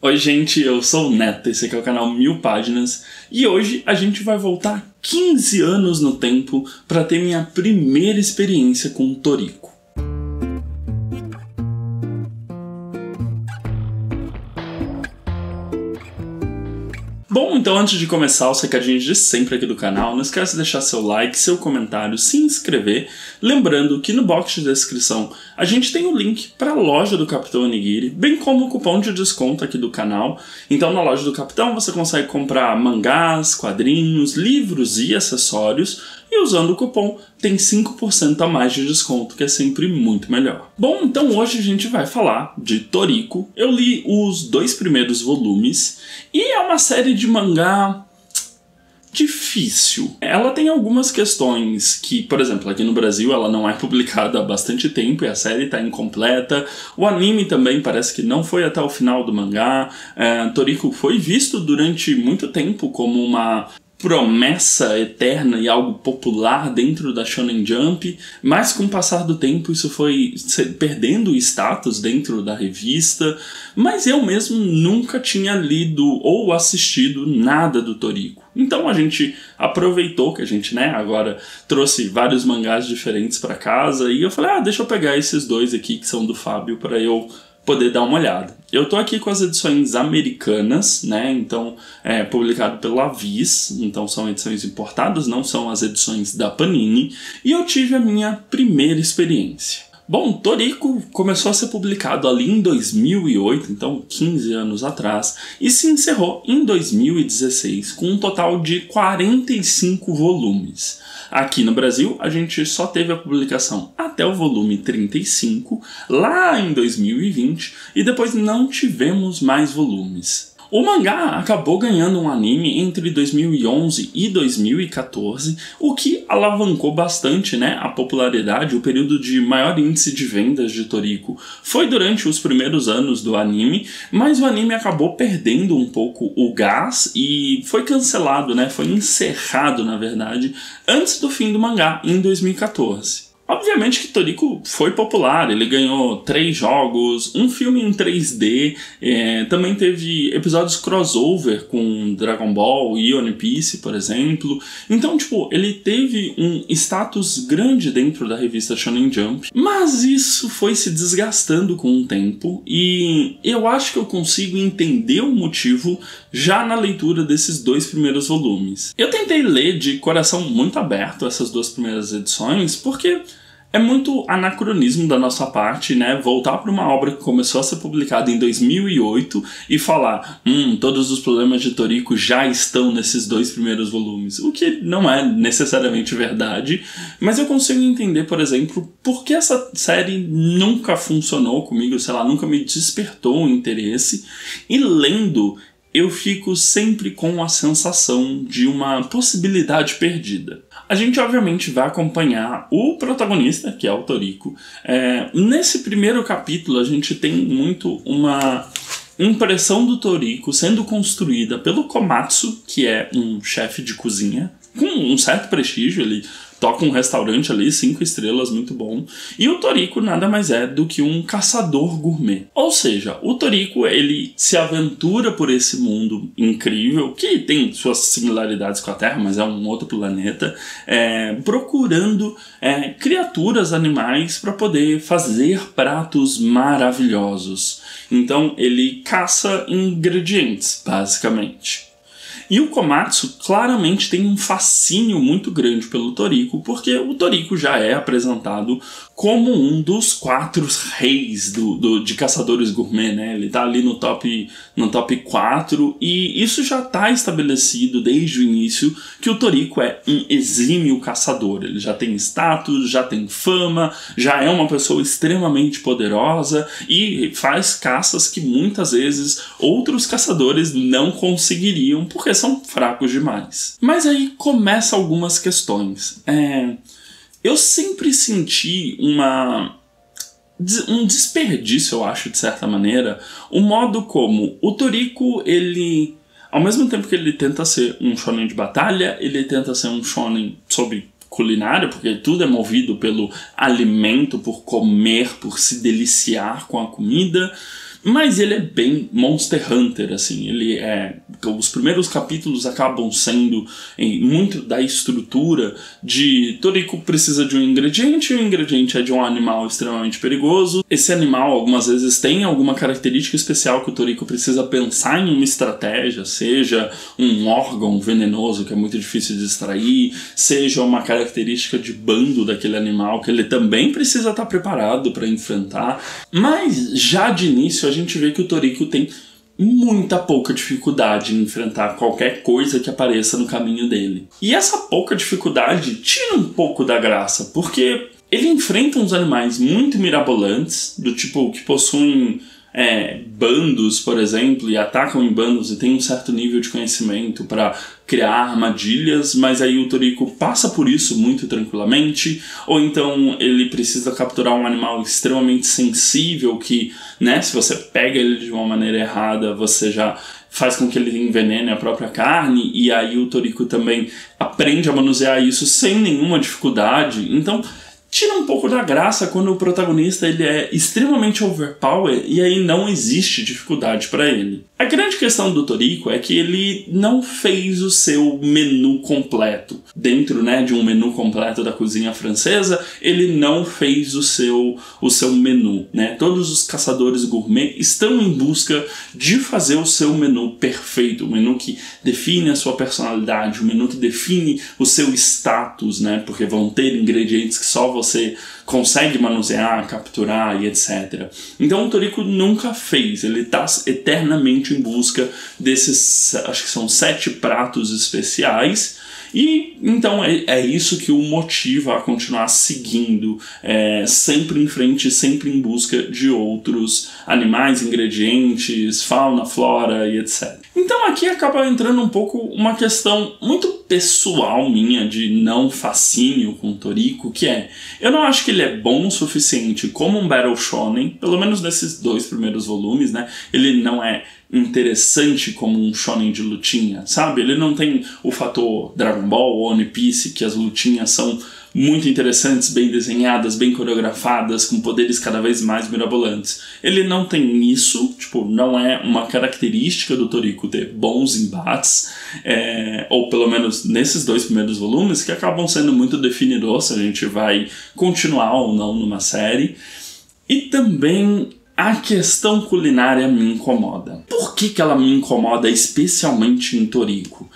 Oi gente, eu sou o Neto, esse aqui é o canal 1000 Páginas e hoje a gente vai voltar 15 anos no tempo para ter minha primeira experiência com Toriko. Bom, então antes de começar os recadinhos de sempre aqui do canal, não esquece de deixar seu like, seu comentário, se inscrever. Lembrando que no box de descrição a gente tem o link para a loja do Capitão Onigiri, bem como o cupom de desconto aqui do canal. Então na loja do Capitão você consegue comprar mangás, quadrinhos, livros e acessórios. E usando o cupom tem 5% a mais de desconto, que é sempre muito melhor. Bom, então hoje a gente vai falar de Toriko. Eu li os 2 primeiros volumes e é uma série de mangá difícil. Ela tem algumas questões que, por exemplo, aqui no Brasil ela não é publicada há bastante tempo e a série está incompleta. O anime também parece que não foi até o final do mangá. Toriko foi visto durante muito tempo como uma promessa eterna e algo popular dentro da Shonen Jump, mas com o passar do tempo isso foi perdendo o status dentro da revista, mas eu mesmo nunca tinha lido ou assistido nada do Toriko. Então a gente aproveitou que a gente, agora trouxe vários mangás diferentes para casa e eu falei, deixa eu pegar esses 2 aqui que são do Fábio para eu poder dar uma olhada. Eu tô aqui com as edições americanas, então é publicado pela Viz, então são edições importadas, não são as edições da Panini, e eu tive a minha primeira experiência. Bom, Toriko começou a ser publicado ali em 2008, então 15 anos atrás, e se encerrou em 2016 com um total de 45 volumes. Aqui no Brasil, a gente só teve a publicação até o volume 35, lá em 2020, e depois não tivemos mais volumes. O mangá acabou ganhando um anime entre 2011 e 2014, o que alavancou bastante a popularidade. O período de maior índice de vendas de Toriko foi durante os primeiros anos do anime, mas o anime acabou perdendo um pouco o gás e foi cancelado, foi encerrado, na verdade, antes do fim do mangá, em 2014. Obviamente que Toriko foi popular, ele ganhou 3 jogos, um filme em 3D, também teve episódios crossover com Dragon Ball e One Piece, por exemplo. Então, ele teve um status grande dentro da revista Shonen Jump, mas isso foi se desgastando com o tempo e eu acho que eu consigo entender o motivo já na leitura desses 2 primeiros volumes. Eu tentei ler de coração muito aberto essas 2 primeiras edições, porque é muito anacronismo da nossa parte, voltar para uma obra que começou a ser publicada em 2008 e falar, todos os problemas de Toriko já estão nesses 2 primeiros volumes, o que não é necessariamente verdade, mas eu consigo entender, por exemplo, por que essa série nunca funcionou comigo, nunca me despertou o interesse, e lendo eu fico sempre com a sensação de uma possibilidade perdida. A gente obviamente vai acompanhar o protagonista, que é o Toriko. Nesse primeiro capítulo a gente tem muito uma impressão do Toriko sendo construída pelo Komatsu, que é um chefe de cozinha, com um certo prestígio. Ele toca um restaurante ali, 5 estrelas, muito bom. E o Toriko nada mais é do que um caçador gourmet. Ou seja, o Toriko, ele se aventura por esse mundo incrível, que tem suas similaridades com a Terra, mas é um outro planeta, procurando criaturas, animais, para poder fazer pratos maravilhosos. Então ele caça ingredientes, basicamente. E o Komatsu claramente tem um fascínio muito grande pelo Toriko, porque o Toriko já é apresentado como um dos 4 reis de caçadores gourmet, Ele tá ali no top 4, e isso já está estabelecido desde o início, que o Toriko é um exímio caçador. Ele já tem status, já tem fama, já é uma pessoa extremamente poderosa e faz caças que muitas vezes outros caçadores não conseguiriam, porque são fracos demais. Mas aí começam algumas questões. Eu sempre senti um desperdício, eu acho, de certa maneira, o modo como o Toriko, ele, ao mesmo tempo que ele tenta ser um shonen de batalha, ele tenta ser um shonen sobre culinária, porque tudo é movido pelo alimento, por comer, por se deliciar com a comida, Mas ele é bem Monster Hunter, assim, os primeiros capítulos acabam sendo muito da estrutura de Toriko precisa de um ingrediente, e o ingrediente é de um animal extremamente perigoso. Esse animal, algumas vezes, tem alguma característica especial que o Toriko precisa pensar em uma estratégia, seja um órgão venenoso que é muito difícil de extrair, seja uma característica de bando daquele animal que ele também precisa estar preparado para enfrentar. Mas já de início a gente vê que o Toriko tem muita pouca dificuldade em enfrentar qualquer coisa que apareça no caminho dele. E essa pouca dificuldade tira um pouco da graça, porque ele enfrenta uns animais muito mirabolantes, do tipo que possuem bandos, por exemplo, e atacam em bandos e tem um certo nível de conhecimento para criar armadilhas, mas aí o Toriko passa por isso muito tranquilamente, ou então ele precisa capturar um animal extremamente sensível que, né, se você pega ele de uma maneira errada, você já faz com que ele envenene a própria carne, e aí o Toriko também aprende a manusear isso sem nenhuma dificuldade. Então tira um pouco da graça quando o protagonista ele é extremamente overpower e aí não existe dificuldade para ele. A grande questão do Toriko é que ele não fez o seu menu completo. Dentro, né, de um menu completo da cozinha francesa, ele não fez o seu menu, né? Todos os caçadores gourmet estão em busca de fazer o seu menu perfeito, o menu que define a sua personalidade, o menu que define o seu status, né? Porque vão ter ingredientes que só você consegue manusear, capturar e etc. Então o Toriko nunca fez, ele está eternamente em busca desses, acho que são 7 pratos especiais, e então é isso que o motiva a continuar seguindo, sempre em frente, sempre em busca de outros animais, ingredientes, fauna, flora e etc. Então aqui acaba entrando um pouco uma questão muito pessoal minha de não fascínio com o Toriko, que eu não acho que ele é bom o suficiente como um Battle Shonen, pelo menos nesses 2 primeiros volumes, né? Ele não é interessante como um shonen de lutinha, sabe? Ele não tem o fator Dragon Ball ou One Piece, que as lutinhas são muito interessantes, bem desenhadas, bem coreografadas, com poderes cada vez mais mirabolantes. Ele não tem isso, tipo, não é uma característica do Toriko ter bons embates, ou pelo menos nesses 2 primeiros volumes, que acabam sendo muito definidor se a gente vai continuar ou não numa série. E também a questão culinária me incomoda. Por que ela me incomoda especialmente em Toriko?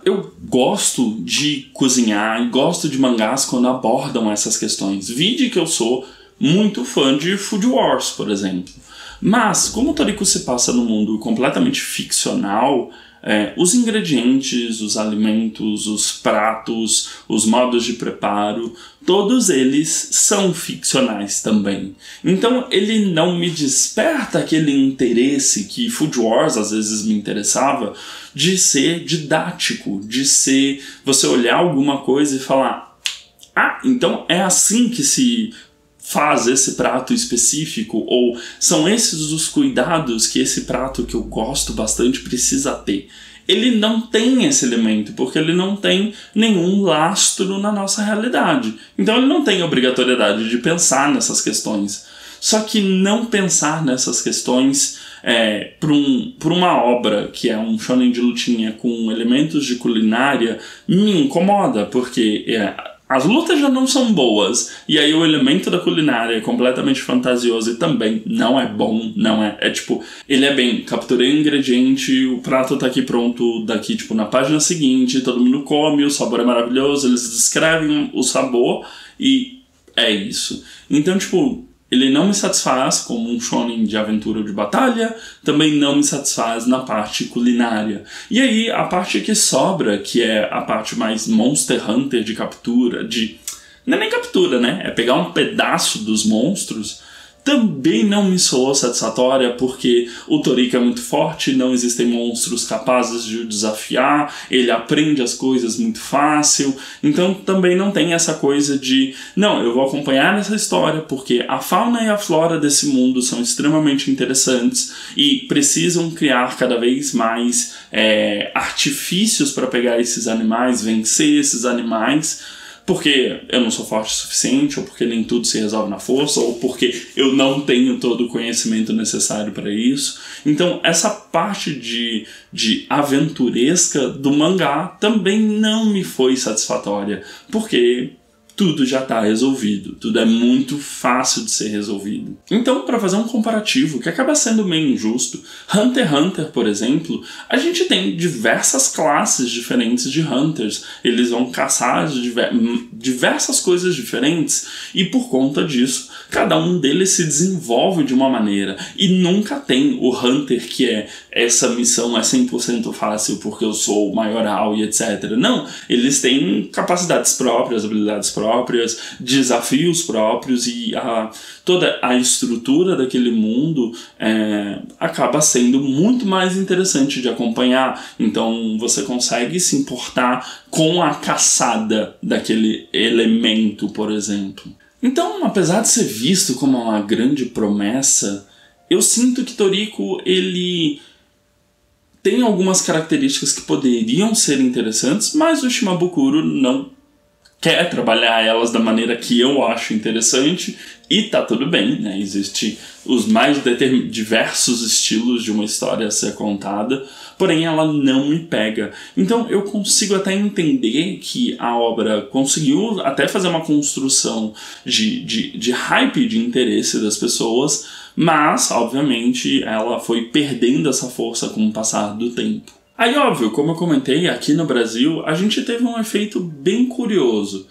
Eu gosto de cozinhar e gosto de mangás quando abordam essas questões. Vide que eu sou muito fã de Food Wars, por exemplo. Mas, como o Toriko se passa num mundo completamente ficcional, os ingredientes, os alimentos, os pratos, os modos de preparo, todos eles são ficcionais também. Então ele não me desperta aquele interesse que Food Wars às vezes me interessava, de ser didático, de ser você olhar alguma coisa e falar: ah, então é assim que se faz esse prato específico, ou são esses os cuidados que esse prato que eu gosto bastante precisa ter. Ele não tem esse elemento, porque ele não tem nenhum lastro na nossa realidade. Então ele não tem a obrigatoriedade de pensar nessas questões. Só que não pensar nessas questões por uma obra que é um shonen de lutinha com elementos de culinária me incomoda, porque as lutas já não são boas, e aí o elemento da culinária é completamente fantasioso e também não é bom, não é tipo, ele é bem, capturei o ingrediente, o prato tá aqui pronto daqui, tipo, na página seguinte, todo mundo come, o sabor é maravilhoso, eles descrevem o sabor e é isso. Então, tipo, ele não me satisfaz como um shonen de aventura ou de batalha, também não me satisfaz na parte culinária. E aí, a parte que sobra, que é a parte mais Monster Hunter de captura, não é nem captura, né? É pegar um pedaço dos monstros, também não me soou satisfatória, porque o Toriko é muito forte, não existem monstros capazes de o desafiar, ele aprende as coisas muito fácil, então também não tem essa coisa de, não, eu vou acompanhar essa história porque a fauna e a flora desse mundo são extremamente interessantes e precisam criar cada vez mais artifícios para pegar esses animais, vencer esses animais, porque eu não sou forte o suficiente, ou porque nem tudo se resolve na força, ou porque eu não tenho todo o conhecimento necessário para isso. Então essa parte de aventuresca do mangá também não me foi satisfatória, porque tudo já está resolvido, tudo é muito fácil de ser resolvido. Então, para fazer um comparativo que acaba sendo meio injusto, Hunter x Hunter, por exemplo, a gente tem diversas classes diferentes de Hunters, eles vão caçar diversas coisas diferentes, e por conta disso, cada um deles se desenvolve de uma maneira, e nunca tem o Hunter que é essa missão é 100% fácil porque eu sou maioral e etc. Não, eles têm capacidades próprias, habilidades próprias, desafios próprios, e toda a estrutura daquele mundo acaba sendo muito mais interessante de acompanhar. Então você consegue se importar com a caçada daquele elemento, por exemplo. Então, apesar de ser visto como uma grande promessa, eu sinto que Toriko, ele tem algumas características que poderiam ser interessantes, mas o Shimabukuro não quer trabalhar elas da maneira que eu acho interessante, e tá tudo bem, né? Existem os mais diversos estilos de uma história a ser contada, porém ela não me pega. Então eu consigo até entender que a obra conseguiu até fazer uma construção de hype, de interesse das pessoas, mas, obviamente, ela foi perdendo essa força com o passar do tempo. Aí, óbvio, como eu comentei, aqui no Brasil, a gente teve um efeito bem curioso.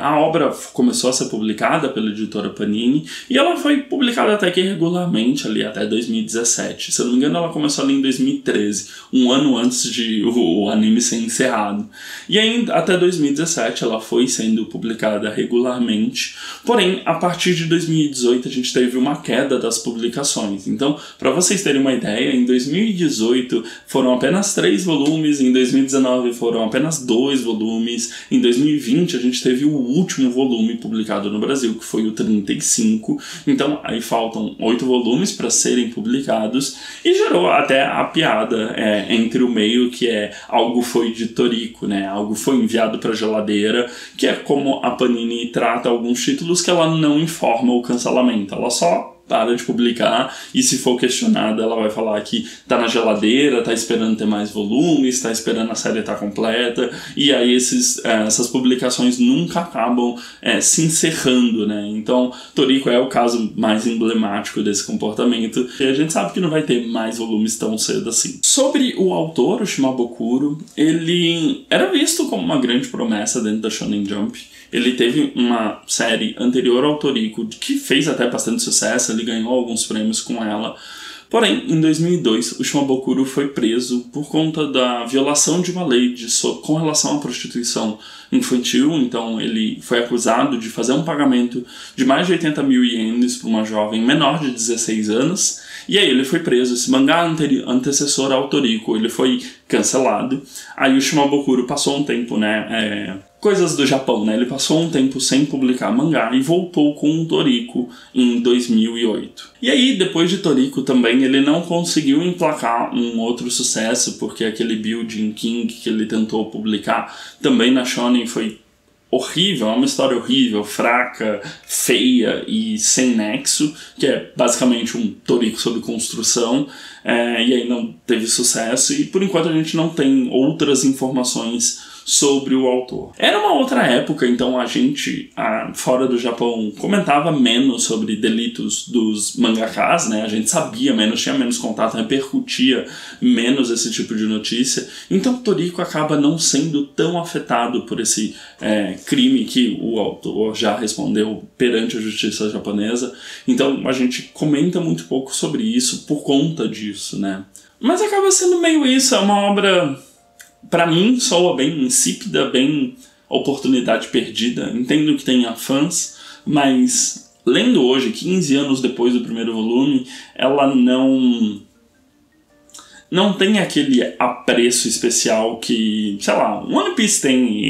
A obra começou a ser publicada pela editora Panini, e ela foi publicada até que regularmente, ali até 2017. Se eu não me engano, ela começou ali em 2013, um ano antes de o anime ser encerrado. E aí, até 2017, ela foi sendo publicada regularmente, porém, a partir de 2018, a gente teve uma queda das publicações. Então, para vocês terem uma ideia, em 2018 foram apenas 3 volumes, em 2019 foram apenas 2 volumes, em 2020 a gente teve o último volume publicado no Brasil, que foi o 35, então aí faltam 8 volumes para serem publicados, e gerou até a piada entre o meio, que algo foi de Toriko, né? Algo foi enviado para a geladeira, que é como a Panini trata alguns títulos, que ela não informa o cancelamento, ela só para de publicar, e se for questionada ela vai falar que tá na geladeira, tá esperando ter mais volumes, tá esperando a série estar completa, e aí essas publicações nunca acabam se encerrando, né? Então Toriko é o caso mais emblemático desse comportamento, e a gente sabe que não vai ter mais volumes tão cedo assim. Sobre o autor, o Shimabukuro, ele era visto como uma grande promessa dentro da Shonen Jump. Ele teve uma série anterior ao Toriko que fez até bastante sucesso, ele ganhou alguns prêmios com ela. Porém, em 2002, o Shimabukuro foi preso por conta da violação de uma lei com relação à prostituição infantil. Então ele foi acusado de fazer um pagamento de mais de 80 mil ienes para uma jovem menor de 16 anos. E aí ele foi preso. Esse mangá antecessor ao Toriko, ele foi cancelado. Aí o Shimabukuro passou um tempo, coisas do Japão, né? Ele passou um tempo sem publicar mangá e voltou com o Toriko em 2008. E aí, depois de Toriko também, ele não conseguiu emplacar um outro sucesso, porque aquele Building King que ele tentou publicar também na Shonen foi horrível, é uma história horrível, fraca, feia e sem nexo, que é basicamente um Toriko sob construção, e aí não teve sucesso, e por enquanto a gente não tem outras informações sobre o autor. Era uma outra época, então a gente, fora do Japão, comentava menos sobre delitos dos mangakas, né? A gente sabia menos, tinha menos contato, repercutia menos esse tipo de notícia. Então Toriko acaba não sendo tão afetado por esse crime que o autor já respondeu perante a justiça japonesa. Então a gente comenta muito pouco sobre isso por conta disso, né? Mas acaba sendo meio isso, é uma obra, pra mim, soa bem insípida, bem oportunidade perdida. Entendo que tenha fãs, mas lendo hoje, 15 anos depois do primeiro volume, ela não tem aquele apreço especial que, sei lá, One Piece tem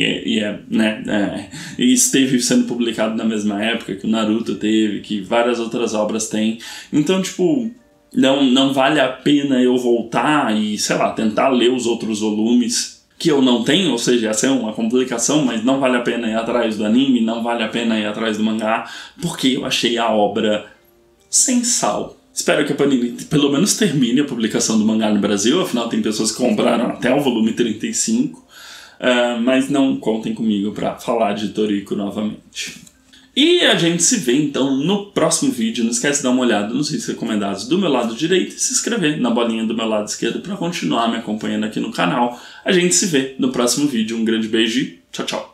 e esteve sendo publicado na mesma época que o Naruto teve, que várias outras obras têm. Então, tipo, não vale a pena eu voltar e, sei lá, tentar ler os outros volumes que eu não tenho, ou seja, essa é uma complicação, mas não vale a pena ir atrás do anime, não vale a pena ir atrás do mangá, porque eu achei a obra sem sal. Espero que a Panini pelo menos termine a publicação do mangá no Brasil, afinal tem pessoas que compraram até o volume 35, mas não contem comigo para falar de Toriko novamente. E a gente se vê então no próximo vídeo. Não esquece de dar uma olhada nos vídeos recomendados do meu lado direito e se inscrever na bolinha do meu lado esquerdo para continuar me acompanhando aqui no canal. A gente se vê no próximo vídeo. Um grande beijo e tchau, tchau!